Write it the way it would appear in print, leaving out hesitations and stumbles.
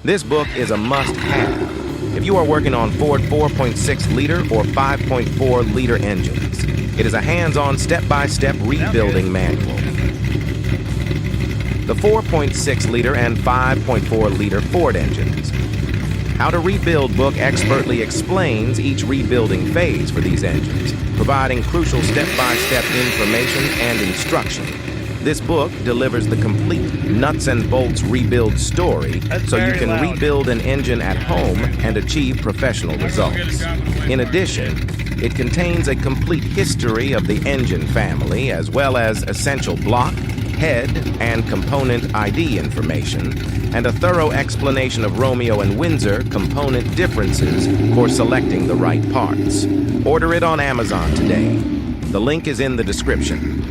This book is a must-have if you are working on Ford 4.6-liter or 5.4-liter engines. It is a hands-on, step-by-step rebuilding manual. The 4.6-liter and 5.4-liter Ford engines. How to Rebuild book expertly explains each rebuilding phase for these engines, providing crucial step-by-step information and instruction. This book delivers the complete nuts and bolts rebuild story so you can rebuild an engine at home and achieve professional results. In addition, it contains a complete history of the engine family as well as essential block, head, and component ID information, and a thorough explanation of Romeo and Windsor component differences for selecting the right parts. Order it on Amazon today. The link is in the description.